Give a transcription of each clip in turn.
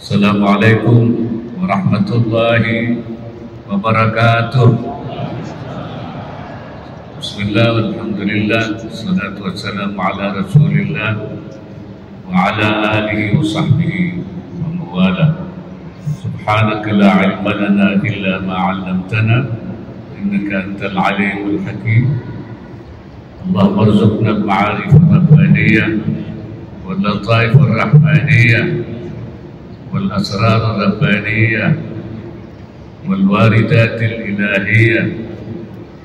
Assalamualaikum warahmatullahi wabarakatuh. Bismillah, alhamdulillah, wassalatu wassalamu ala rasulillah wa ala alihi wa sahbihi wa mawala. Subhanaka la ilma lana illa ma 'allamtana innaka antal alimul hakim. Allahumma arzuqna al-ma'arif al-rabbaniyah wal lataif ar-rahmaniyah والأسرار الربانية والواردات الإلهية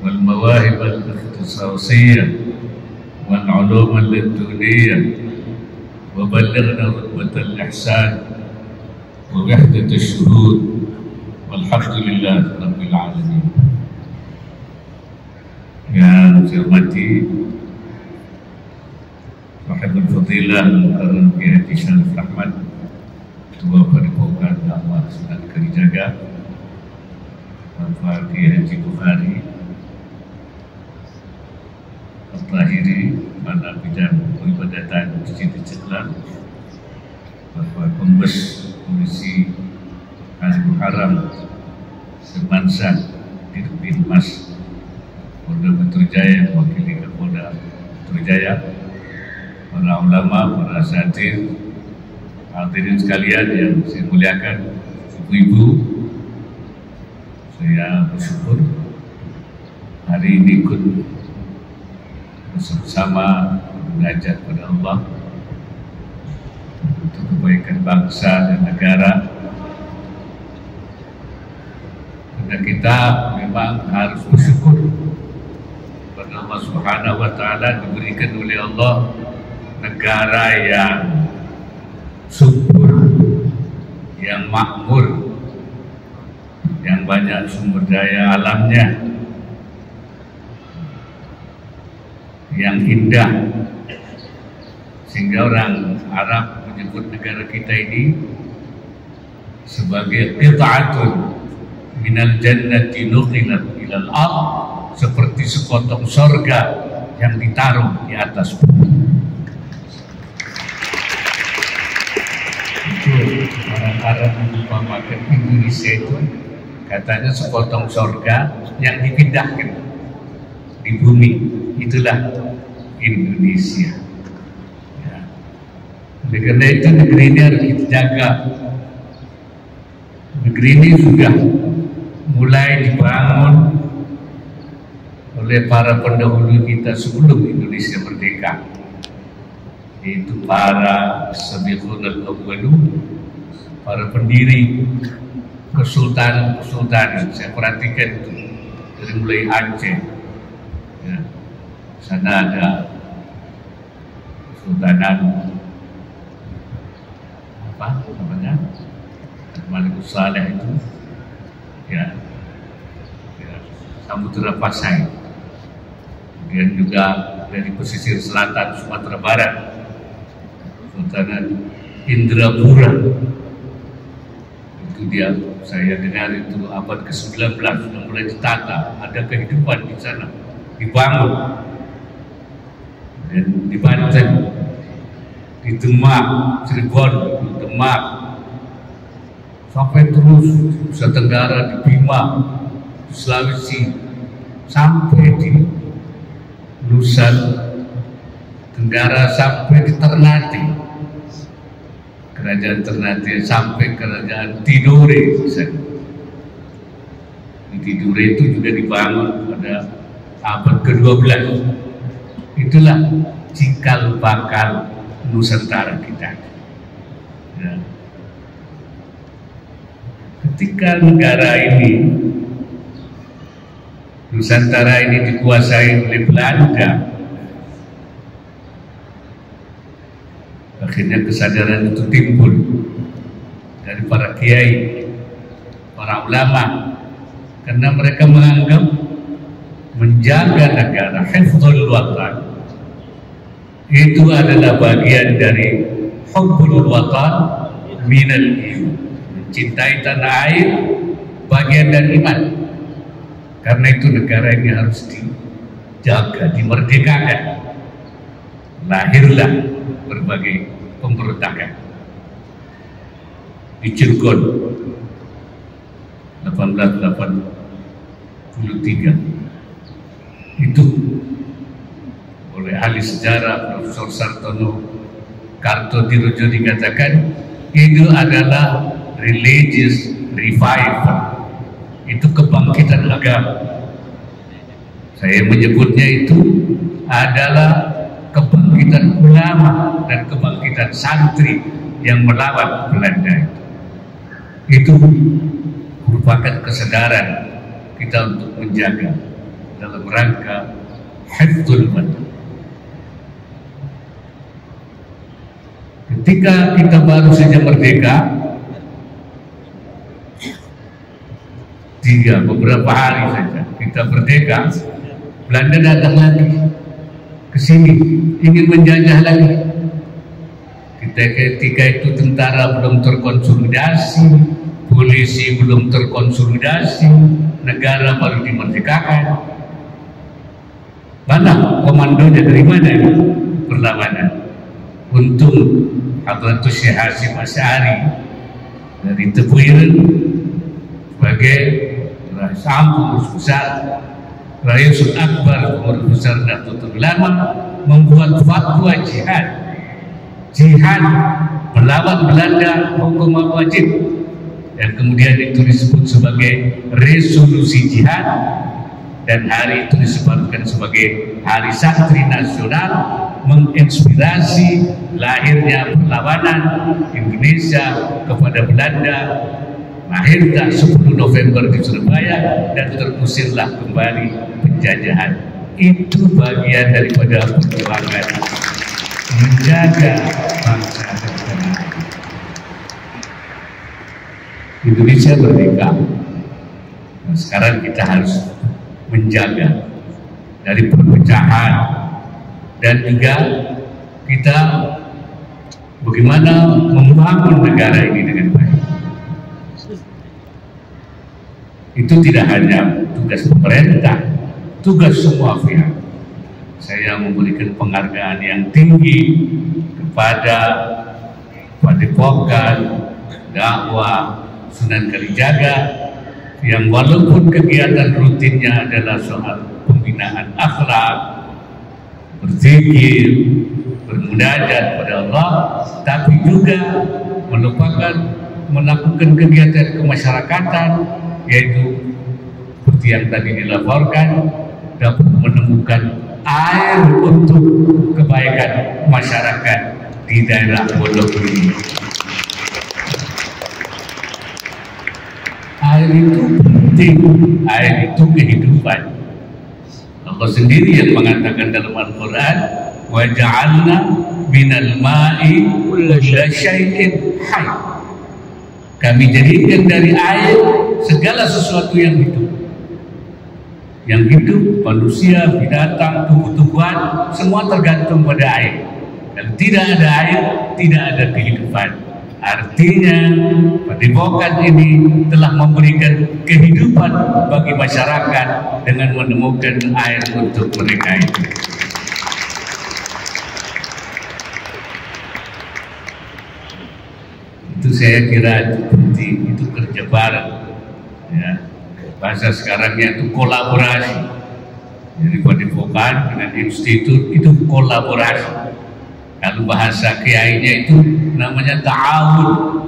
والمواهب الاختصاصية والعلوم اللدنية وبلغنا رتبة الإحسان ووحدة الشهود والحمد لله رب العالمين. Yang saya hormati Sahibul Fadilah Al-Mukarram Kiai Haji Syarif Rahmat, Ketua Padepokan Dakwah Sunan Kalijaga, Bapak Kiai Haji Bukhari Al-Tahiri, Kepala Bidang Peribadatan Masjid Istiqlal, Bapak Pembes Komisi Masjidil Haram Semansa Dirbil Mas Polda Metro Jaya, Wakili Kapolda Metro Jaya, para ulama, para asatidz, hadirin sekalian yang saya muliakan, ibu-ibu, saya bersyukur hari ini ikut bersama belajar pada Allah untuk kebaikan bangsa dan negara. Karena kita memang harus bersyukur pada Allah Subhanahu wa Ta'ala, diberikan oleh Allah negara yang subur, yang makmur, yang banyak sumber daya alamnya, yang indah, sehingga orang Arab menyebut negara kita ini sebagai qita'atun minal jannati nuqilat ilal ard, seperti sepotong sorga yang ditaruh di atas bumi. Orang-orang mengumpamakan Indonesia itu katanya sepotong sorga yang dipindahkan di bumi. Itulah Indonesia ya. Oleh karena itu negeri ini harus kita jaga. Negeri ini sudah mulai dibangun oleh para pendahulu kita sebelum Indonesia merdeka, yaitu para sabiqun al-awwalun, para pendiri kesultanan. Saya perhatikan itu dari mulai Aceh ya. Sana ada Kesultanan apa namanya, Malikus Saleh itu ya, Samudra Pasai. Kemudian juga dari pesisir selatan Sumatera Barat, Sultan Indrapura, itu dia, saya dengar itu abad ke-19 sudah mulai ditata, ada kehidupan di sana, dibangun. Dan di Banten, di Demak, Cirebon, Demak, sampai terus Nusa Tenggara, di Bima, di Sulawesi, sampai di Nusa Tenggara, sampai di Ternate, Kerajaan Ternate, sampai Kerajaan Tidore. Di Tidore itu juga dibangun pada abad ke-12. Itulah cikal bakal Nusantara kita ya. Ketika negara ini, Nusantara ini dikuasai oleh Belanda, akhirnya kesadaran itu timbul dari para kiai, para ulama, karena mereka menganggap menjaga negara, hifdzul watan, itu adalah bagian dari hubbul watan minal iman. Mencintai tanah air bagian dari iman. Karena itu negara ini harus dijaga, dimerdekakan. Lahirlah berbagai pemberontakan. di Cilegon 1883. Itu oleh ahli sejarah Profesor Sartono Kartodirojo dikatakan itu adalah religious revival, itu kebangkitan agama. Saya menyebutnya itu adalah kebangkitan ulama dan kebangkitan santri yang melawan Belanda. Itu merupakan kesadaran kita untuk menjaga dalam rangka hifdzul watan. Ketika kita baru saja merdeka, beberapa hari saja kita merdeka, Belanda datang lagi ke sini, ingin menjajah lagi. Ketika itu tentara belum terkonsolidasi, polisi belum terkonsolidasi, negara baru dimerdekakan. Mana komandonya, dari mana ini perlawanan? Untung Hadratus Syekh Hasyim Asy'ari dari Tebuireng sebagai Raisam pengurus besar, Raisul Akbar pengurus besar Nahdlatul Ulama, membuat fatwa jihad melawan Belanda hukum wajib, dan kemudian itu disebut sebagai resolusi jihad, dan hari itu disebutkan sebagai Hari Santri Nasional, menginspirasi lahirnya perlawanan Indonesia kepada Belanda. Lahirlah 10 November di Surabaya dan terusirlah kembali penjajahan. Itu bagian daripada perjuangan menjaga bangsa dan tanah. Indonesia merdeka. Nah, sekarang kita harus menjaga dari perpecahan, dan juga kita bagaimana membangun negara ini dengan baik. Itu tidak hanya tugas pemerintah, tugas semua pihak. Saya memberikan penghargaan yang tinggi kepada Padepokan Dakwah Sunan Kalijaga, yang walaupun kegiatan rutinnya adalah soal pembinaan akhlak, berzikir, bermunajat pada Allah, tapi juga melakukan kegiatan kemasyarakatan, yaitu seperti yang tadi dilaporkan, dapat menemukan air untuk kebaikan masyarakat di daerah Pondok ini. Air itu penting, air itu kehidupan. Allah sendiri yang mengatakan dalam Al-Quran, wa ja'alna minal ma'i kulla syai'in hayy. Kami jadikan dari air segala sesuatu yang hidup. Yang hidup, manusia, binatang, tumbuh-tumbuhan, semua tergantung pada air. Kalau tidak ada air, tidak ada kehidupan. Artinya, Padepokan ini telah memberikan kehidupan bagi masyarakat dengan menemukan air untuk mereka itu. Itu saya kira itu penting, itu kerja bareng, ya. Bahasa sekarangnya itu kolaborasi. Jadi Padepokan dengan institut itu kolaborasi. Kalau bahasa kiainya itu namanya ta'awun.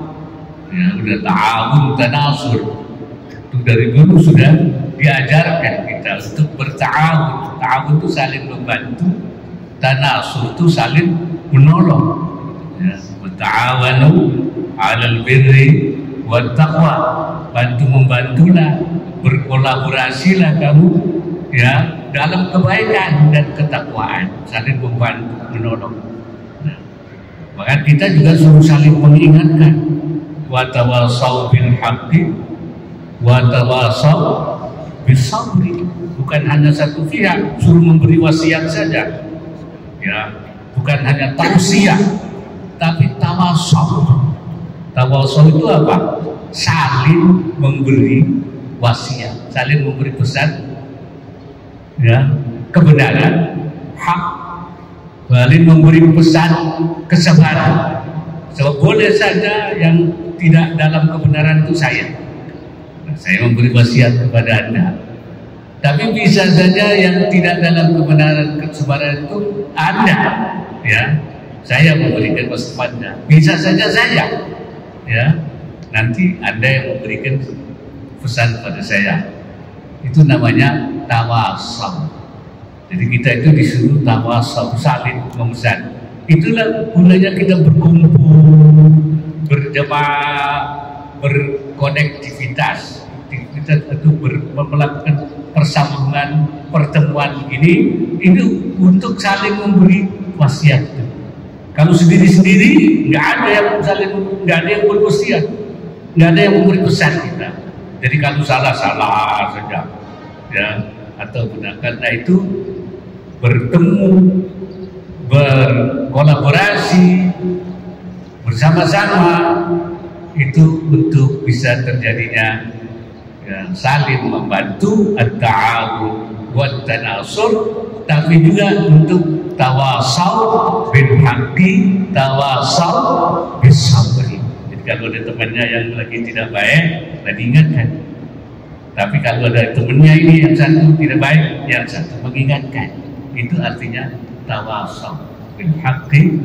Ya, udah ta'awun, tanasur. Itu dari dulu sudah diajarkan kita untuk berta'awun. Ta'awun itu saling membantu, tanasur itu saling menolong. Ya, berta'awanu 'alal birri wat taqwa. Bantu-membantulah, berkolaborasilah kamu, ya, dalam kebaikan dan ketakwaan, saling membantu, menolong. Maka kita juga suruh saling mengingatkan, wa tawassaw bil haqqi wa tawassaw bis sabri. Bukan hanya satu pihak suruh memberi wasiat saja, ya, bukan hanya tausiah, tapi tawassaw. Tawassaw itu apa? Saling memberi wasiat, saling memberi pesan, ya, kebenaran, hak, saling memberi pesan kesabaran. Sebab boleh saja yang tidak dalam kebenaran itu saya. Nah, saya memberi wasiat kepada Anda. Tapi bisa saja yang tidak dalam kebenaran kesebaran itu Anda, ya. Saya memberikan wasiat Anda. Bisa saja saya, ya. Nanti Anda yang memberikan pesan pada saya. Itu namanya tawassul. Jadi kita itu disuruh tawassul, saling memesan. Itulah gunanya kita berkumpul, berjamaah, berkonektivitas. Kita itu melakukan persambungan, pertemuan ini untuk saling memberi wasiat. Kalau sendiri-sendiri nggak ada yang saling, nggak ada yang berwasiat, nggak ada yang memberi pesan kita. Jadi kalau salah saja, ya, atau benar. Karena itu bertemu, berkolaborasi bersama-sama itu untuk bisa terjadinya, ya, saling membantu, at-ta'awun wa tanasur, tapi juga untuk tawasau bil haqqi, tawasau bis sabri. Jadi kalau ada temannya yang lagi tidak baik, diingatkan. Tapi kalau ada temannya ini yang satu tidak baik, yang satu mengingatkan. Itu artinya tawasau bil haqqi.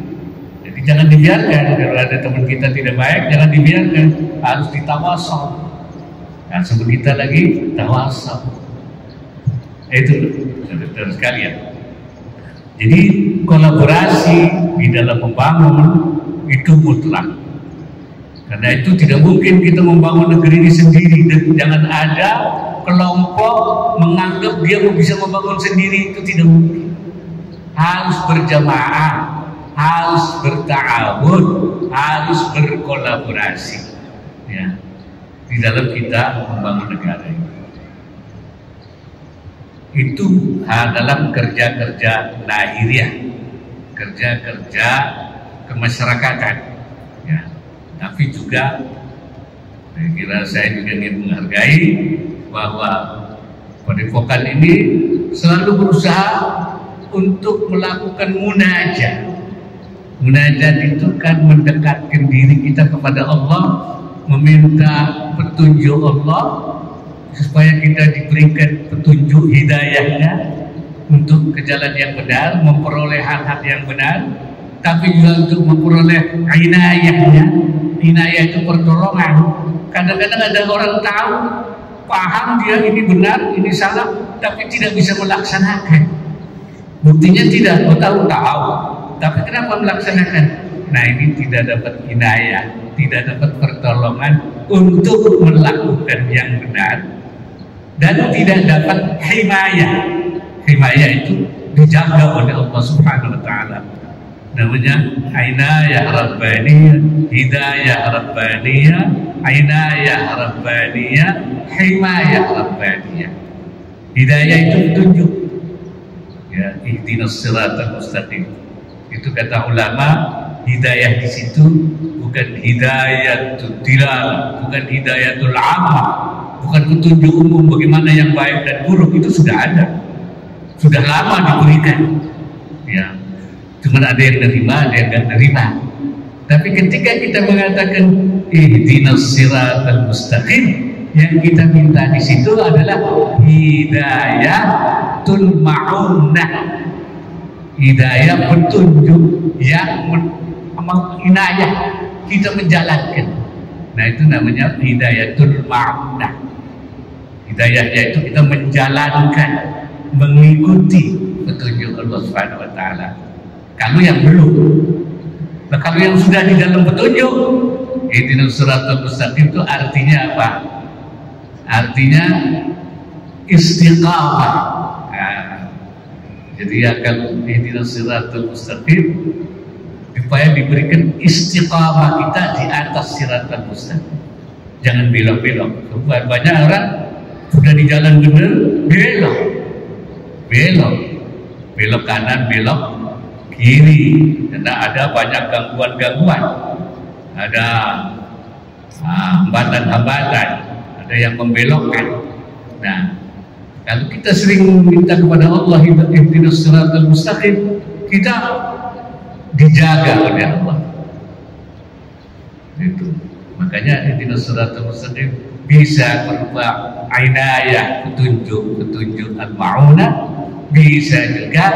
Jadi jangan dibiarkan kalau ada teman kita tidak baik, jangan dibiarkan, harus ditawasau. Nah, sebelum kita lagi tawasau. Itu saudara sekalian. Jadi kolaborasi di dalam membangun itu mutlak. Karena itu tidak mungkin kita membangun negeri ini sendiri, dan jangan ada kelompok menganggap dia bisa membangun sendiri. Itu tidak mungkin. Harus berjamaah, harus berta'awun, harus berkolaborasi, ya, di dalam kita membangun negara ini. Itu dalam kerja-kerja lahiriah, kerja-kerja kemasyarakatan, ya. Tapi juga saya kira saya juga ingin menghargai bahwa Padepokan ini selalu berusaha untuk melakukan munajat. Munajat itu kan mendekatkan diri kita kepada Allah, meminta petunjuk Allah supaya kita diberikan petunjuk hidayahnya untuk ke jalan yang benar, memperoleh hal-hal yang benar, tapi juga untuk memperoleh inayahnya. Inayah itu pertolongan. Kadang-kadang ada orang tahu, paham dia ini benar, ini salah, tapi tidak bisa melaksanakan. Buktinya tidak, tahu, tapi kenapa melaksanakan? Nah, ini tidak dapat inayah, tidak dapat pertolongan untuk melakukan yang benar, dan tidak dapat himayah. Himayah itu dijaga oleh Allah Subhanahu wa Ta'ala. Namanya inayah rabbaniyah, hidayah rabbaniyah, inayah rabbaniyah, himayah rabbaniyah. Hidayah itu petunjuk, ya, ihdinas siratal mustaqim. Itu kata ulama, hidayah di situ bukan hidayatul dilalah, bukan hidayatul ammah, bukan petunjuk umum bagaimana yang baik dan buruk. Itu sudah ada, sudah lama diberikan, ya. Cuma ada yang nerima, ada yang nggak nerima. Tapi ketika kita mengatakan ihdinas siratal mustaqim, yang kita minta di situ adalah hidayatul ma'unah, hidayah petunjuk yang inayah kita menjalankan. Nah, itu namanya hidayatul ma'unah. Hidayahnya itu kita menjalankan, mengikuti petunjuk Allah Subhanahu wa Ta'ala. Kalau yang belum, nah, kalau yang sudah di dalam petunjuk, ihdinas siratal mustaqim itu artinya apa? Artinya istiqamah. Nah, jadi akan ihdinas siratal mustaqim supaya diberikan istiqamah kita di atas siratal mustaqim. Jangan belok-belok. Banyak orang sudah di jalan benar, belok kanan, belok kiri, karena ada banyak gangguan-gangguan, ada hambatan-hambatan, ada yang membelokkan. Nah, kalau kita sering minta kepada Allah ihdinas siratal mustaqim, kita dijaga oleh Allah. Itu. Makanya ihdinas siratal mustaqim bisa berupa inayah, petunjuk al-ma'unah, bisa juga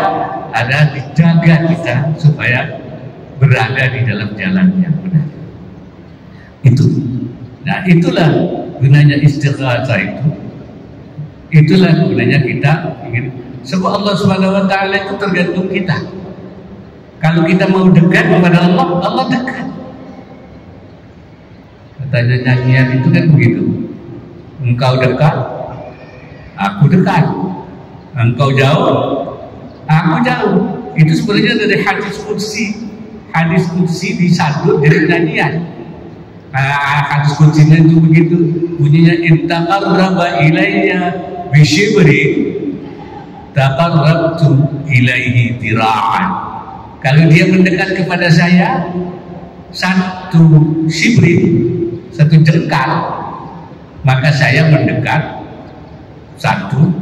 ada dijaga kita supaya berada di dalam jalan yang benar. Itu. Nah, itulah gunanya istighatsah itu. Itulah gunanya kita ingin. Sebab Allah Subhanahu wa taala itu tergantung kita. Kalau kita mau dekat kepada Allah, Allah dekat. Katanya nyanyian itu kan begitu. Engkau dekat, aku dekat. Engkau jauh, aku jauh. Itu sebenarnya dari hadis qudsi. Hadis qudsi disadut dari nyanyian. Hadis qudsina itu begitu bunyinya, intaqarraba ilayya bisyibri taqarrabtu ilaihi dira'an. Kalau dia mendekat kepada saya satu shibri, satu jengkal, maka saya mendekat satu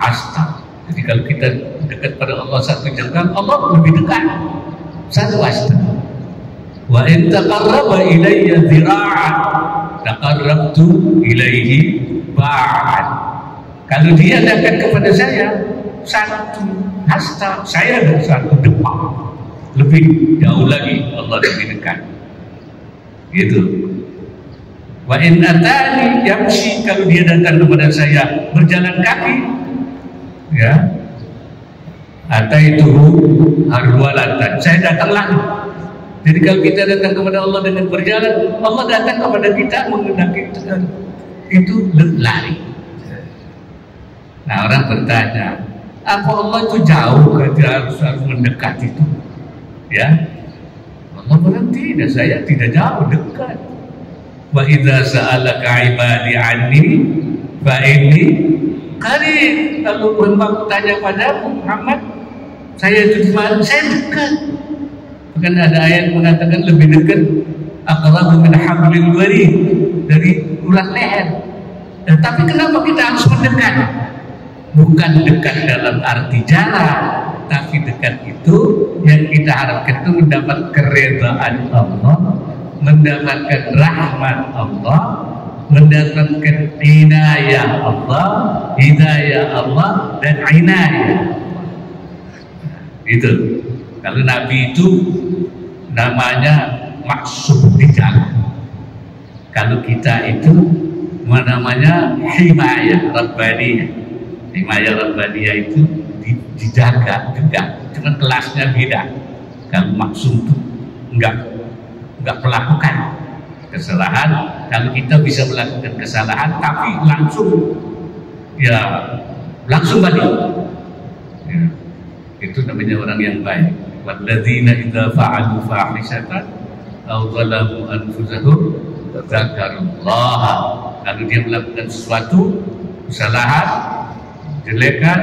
hasta. Jadi kalau kita dekat pada Allah satu jengkal, Allah lebih dekat satu hasta. Wa in taqarraba ilayya dhira'an taqarrabtu ilaihi ba'an. Kalau dia dekat kepada saya satu hasta, saya ada satu depan, lebih jauh lagi Allah lebih dekat. Gitu. Wa in atani yamshi, kalau dia datang kepada saya berjalan kaki, ya, ataituhu harwalatan, saya datang lagi. Jadi kalau kita datang kepada Allah dengan berjalan, Allah datang kepada kita mengenai itu lari. Nah, orang bertanya, apa Allah itu jauh, dia harus mendekat itu? Ya, Allah bilang tidak, saya tidak jauh, dekat. Wa idza sa'alaka 'ibadi 'anni fa inni qarib. Kalau hamba tanya padamu Muhammad, saya itu di mana? Saya dekat. Bahkan ada ayat mengatakan lebih dekat aqrabu min hablil warid, dari ulat leher. Nah, tapi kenapa kita harus mendekat? Bukan dekat dalam arti jarak, tapi dekat itu yang kita harapkan itu mendapat keredaan Allah, mendapatkan rahmat Allah, mendapatkan inayah Allah, hidayah Allah, dan inayah. Itu. Kalau Nabi itu namanya maksum dijaga. Kalau kita itu namanya himayah rabbaniyah. Himayah rabbaniyah itu dijaga juga, cuma kelasnya beda. Kalau maksum itu enggak melakukan kesalahan. Kalau kita bisa melakukan kesalahan tapi langsung balik. Ya, itu namanya orang yang baik. Walladzina idza fa'alu fahishatan aw zalamu anfusahum dzakarullaha. Kalau dia melakukan sesuatu kesalahan, jelekan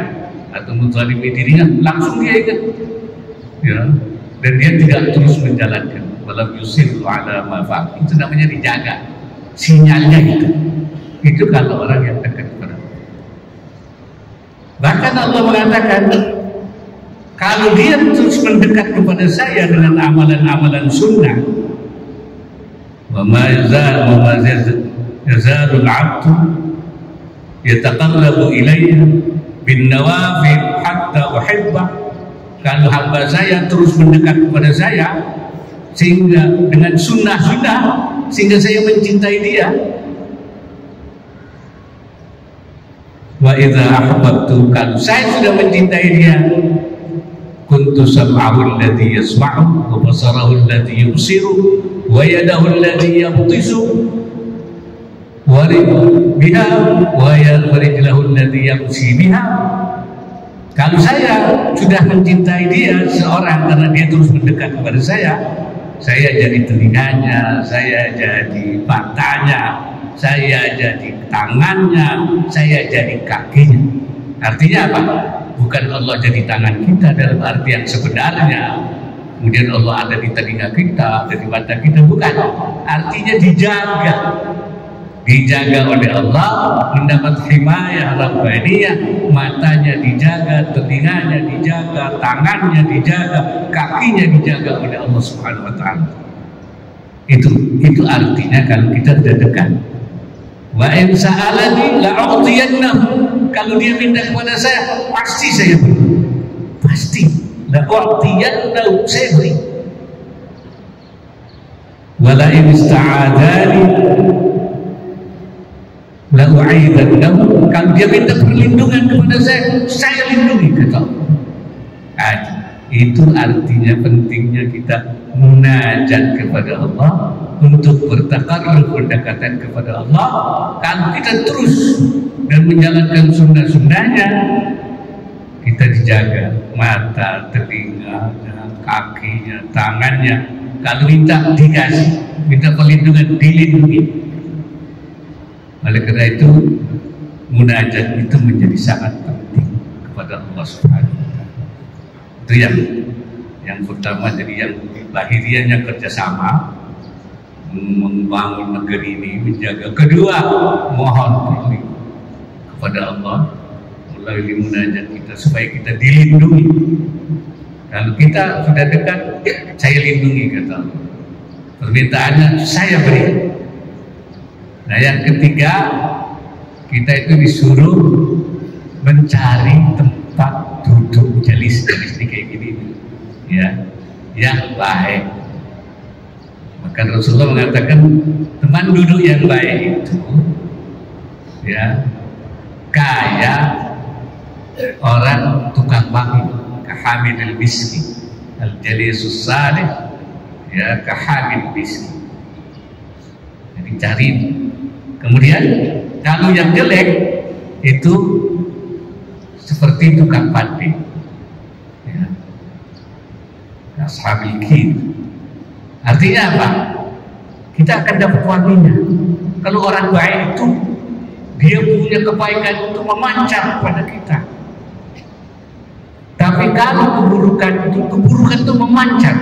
atau menzalimi dirinya, langsung dia ingat, ya, dan dia tidak terus menjalankan. Walam yusiru ala ma fa'al. Itu namanya dijaga sinyalnya itu. Itu kalau orang yang dekat kepada Allah. Bahkan Allah mengatakan, kalau dia terus mendekat kepada saya dengan amalan-amalan sunnah, wa ma yazalul 'abdu yataqarrabu ilayya bin nawafil hatta uhibbah. Kalau hamba saya terus mendekat kepada saya sehingga dengan sunnah-sunnah sehingga saya mencintai dia. Wa idza ahbabtu, kalau saya sudah mencintai dia, kuntu sam'ahu alladhi yasma'u wa basarahu alladhi yubsiru wa yadahu alladhi yabtisu wa biha wa rijlahu alladhi yamshi biha. Kalau saya sudah mencintai dia seorang karena dia terus mendekat kepada saya jadi telinganya, saya jadi matanya, saya jadi tangannya, saya jadi kakinya. Artinya apa? Bukan Allah jadi tangan kita dalam arti yang sebenarnya, kemudian Allah ada di telinga kita, ada di mata kita, bukan. Artinya dijaga oleh Allah, mendapat himayah rabbaniyah, matanya dijaga, telinganya dijaga, tangannya dijaga, kakinya dijaga oleh Allah Subhanahu wa taala. Itu artinya kalau kita sudah dekat. Wa in sa'alani la'u'tiyannahu. Kalau dia minta kepada saya, pasti saya beri. Pasti. La'u'tiyannahu, saya beri. Wa la in ista'adani la'u'idannahu. Kalau dia minta perlindungan kepada saya lindungi, kata Allah. Itu artinya pentingnya kita munajat kepada Allah, untuk bertakarruf, berdekatan kepada Allah. Kalau kita terus dan menjalankan sunnah-sunnahnya, kita dijaga mata, telinga, kakinya, tangannya. Kalau minta dikasih, minta perlindungan dilindungi. Oleh karena itu munajat itu menjadi sangat penting kepada Allah Subhanahu wa Ta'ala. Itu yang pertama. Jadi yang lahiriahnya kerjasama membangun negeri ini, menjaga. Kedua, mohon perlindungan kepada Allah melalui munajat kita supaya kita dilindungi. Kalau kita sudah dekat, saya lindungi, kata Allah. Permintaannya saya beri. Nah, yang ketiga, kita itu disuruh mencari tempat duduk jalis kayak gini, ya, yang baik. Maka Rasulullah mengatakan teman duduk yang baik itu, ya, kayak orang tukang wangi, kahamilil miski, al-jalisus salih, ya, kahamil miski. Jadi cari. Kemudian kalau yang jelek itu seperti tukang pandai, ya, ashabil kid. Artinya apa? Kita akan dapat wanginya. Kalau orang baik itu, dia punya kebaikan untuk memancar pada kita. Tapi kalau keburukan itu memancar.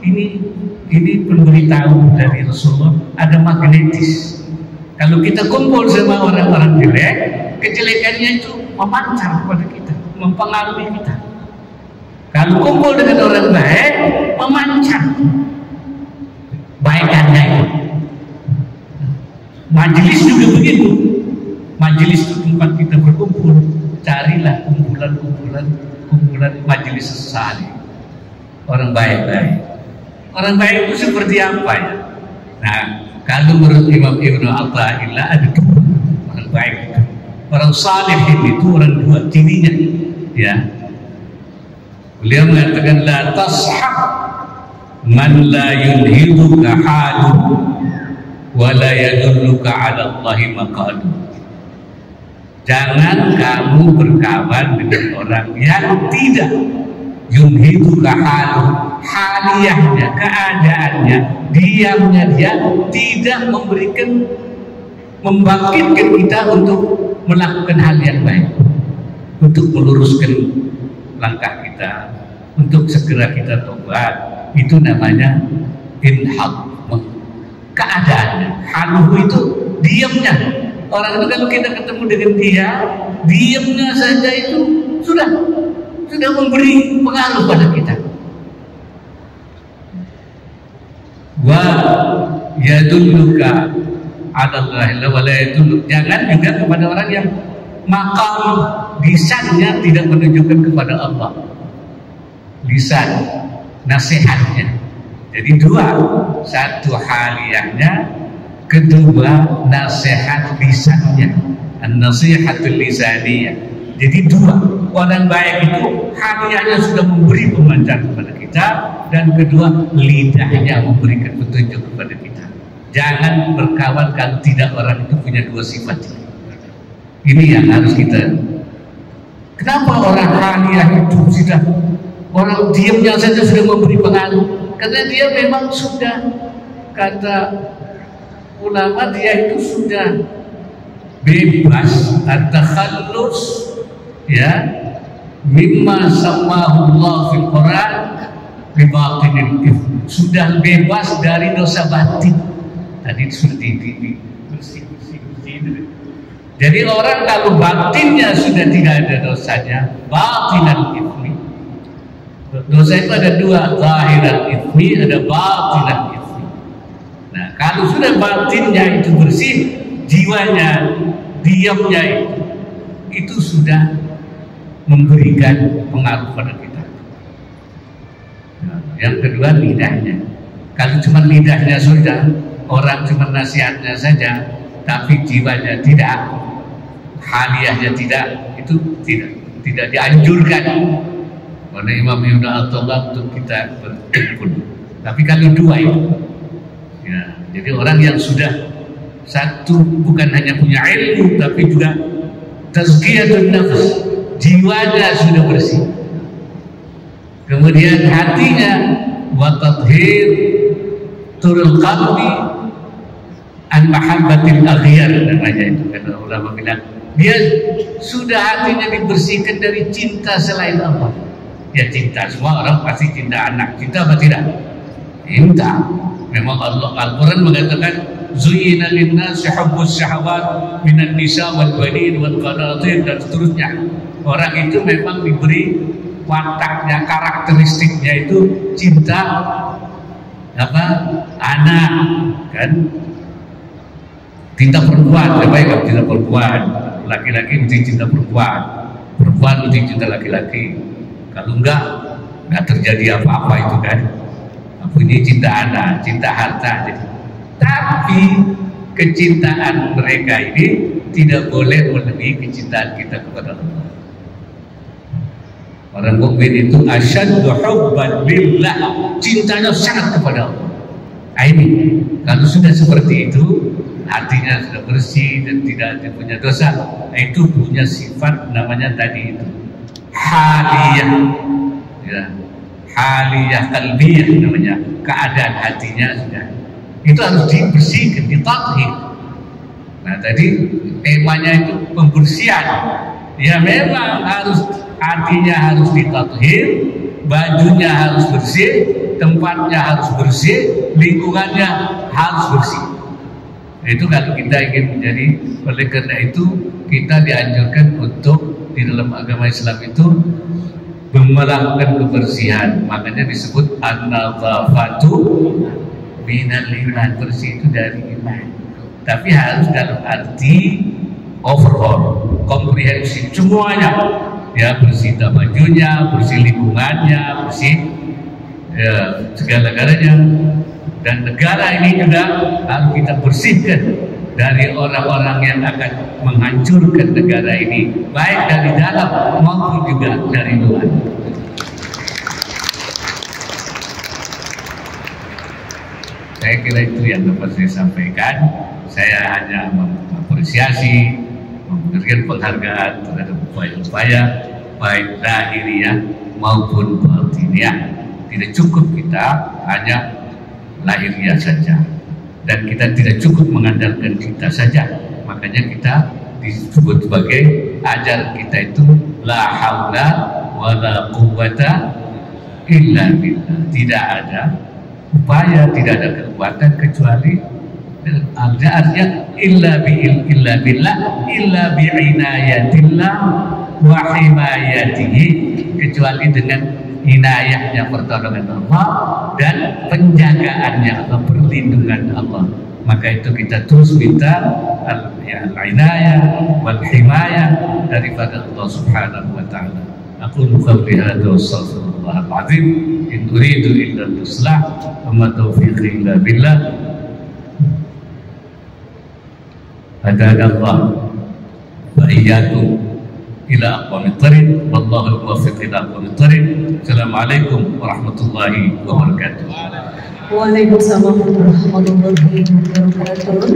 Ini pemberitahu dari Rasulullah, ada magnetis. Kalau kita kumpul sama orang-orang jelek, kejelekannya itu memancar pada kita, mempengaruhi kita. Kalau kumpul dengan orang baik, memancar baikannya itu. Majelis juga begitu. Majelis itu tempat kita berkumpul. Carilah kumpulan majelis salih, orang baik-baik. Orang baik itu seperti apa ya? Nah, kalau menurut Imam Ibnu Athaillah ada dua orang baik itu. Orang salih itu orang dua cirinya, ya. Beliau mengatakan la tashab man la yunhiduka halu wa la yadulluka ala Allahi maqadu. Jangan kamu berkawan dengan orang yang tidak yunhiduka halu, haliyahnya, keadaannya, diamnya dia tidak membangkitkan kita untuk melakukan hal yang baik, untuk meluruskan langkah kita, untuk segera kita tobat. Itu namanya inhaq, keadaannya. Haluhu itu diamnya. Orang itu kalau kita ketemu dengan dia, diamnya saja itu sudah memberi pengaruh pada kita. Wa yadulluka ala Allah wa la yadulluka. Jangan juga kepada orang yang maqam lisannya tidak menunjukkan kepada Allah. Lisan nasihatnya. Jadi dua, satu haliyahnya, kedua nasihat lisannya, an-nasihatul lisaniyah. Jadi dua, orang baik itu haliyahnya sudah memberi pemancar kepada kita, dan kedua lidahnya memberikan petunjuk kepada kita. Jangan berkawan kalau tidak orang itu punya dua sifat. Ini yang harus kita. Kenapa orang haliyah itu sudah, orang diamnya saja sudah memberi pengaruh? Karena dia memang sudah, kata ulama, dia itu sudah bebas at-takhallus, ya, mimma samahu Allah fil Quran bi batinil itsm. Sudah bebas dari dosa batin. Tadi sudah bersih. Jadi orang kalau batinnya sudah tidak ada dosanya, batinal itsmi. Dosa itu ada dua, zahiral itsmi, ada batinal itsmi. Nah, kalau sudah batinnya itu bersih, jiwanya, diamnya itu sudah memberikan pengaruh pada kita. Nah, yang kedua lidahnya. Kalau cuma lidahnya sudah, orang cuma nasihatnya saja, tapi jiwanya tidak, hadiahnya tidak, itu tidak dianjurkan oleh Imam Ibn Attallah untuk kita berkumpul. Tapi kalau dua itu, ya, jadi orang yang sudah satu bukan hanya punya ilmu, tapi juga tazkiyatun nafs, jiwanya sudah bersih, kemudian hatinya wa tathhir turul qalbi an mahabbatil aghyar, namanya itu. Kata ulama bilang dia sudah hatinya dibersihkan dari cinta selain Allah. Ya cinta, semua orang pasti cinta anak, cinta apa tidak? Cinta. Memang Allah Al-Quran mengatakan zuyyina linnasi hubbus syahawat minan nisa wal banin wal qanatir, dan seterusnya. Orang itu memang diberi wataknya, karakteristiknya itu cinta apa? Anak, kan? Cinta perempuan, lebih baik cinta perempuan. Laki-laki mesti cinta perempuan, perempuan mesti cinta laki-laki. Kalau enggak terjadi apa-apa itu kan. Punya cinta anak, cinta harta. Tapi kecintaan mereka ini tidak boleh melebihi kecintaan kita kepada Allah. Orang mukmin itu asyaddu hubban lillah, cintanya sangat kepada Allah. Ini kalau sudah seperti itu, hatinya sudah bersih dan tidak punya dosa, itu punya sifat namanya tadi itu haliyah, ya, haliyah qalbiyah namanya, keadaan hatinya sudah itu harus dibersihkan, ditathhir. Nah tadi temanya itu pembersihan, ya memang harus hatinya harus ditathhir, bajunya harus bersih, tempatnya harus bersih, lingkungannya harus bersih. Itu kalau kita ingin menjadi, oleh karena itu kita dianjurkan untuk di dalam agama Islam itu melakukan kebersihan. Makanya disebut an-nadzafatu minal iman, bersih itu dari iman. Tapi harus dalam arti overall, komprehensif semuanya. Ya, bersih bajunya, bersih lingkungannya, bersih ya, segala-galanya. Dan negara ini juga harus kita bersihkan dari orang-orang yang akan menghancurkan negara ini, baik dari dalam maupun juga dari luar. Saya kira itu yang dapat saya sampaikan. Saya hanya mengapresiasi, memberikan penghargaan terhadap upaya-upaya baik lahiriah maupun batiniah. Tidak cukup kita hanya lahiriah saja, dan kita tidak cukup mengandalkan kita saja. Makanya kita disebut sebagai ajar kita itu la haula wala quwwata illa billah. Tidak ada upaya, tidak ada kekuatan kecuali artinya illa billah, illa bi'inayatillah wa himayatihi, kecuali dengan inayahnya, pertolongan Allah dan penjagaannya Allah, perlindungan Allah. Maka itu kita terus minta al-inayah wal himayah daripada Allah Subhanahu wa taala. Aku qawli hadza wa astaghfirullahal azim, in uridu illa al-islah wa ma taufiqi illa billah. Hadana Allah wa iyyakum ila aqwamit thariq, wallahu al-muwaffiq ila aqwamit thariq. Assalamualaikum warahmatullahi wabarakatuh. Waalaikumsalam warahmatullahi wabarakatuh.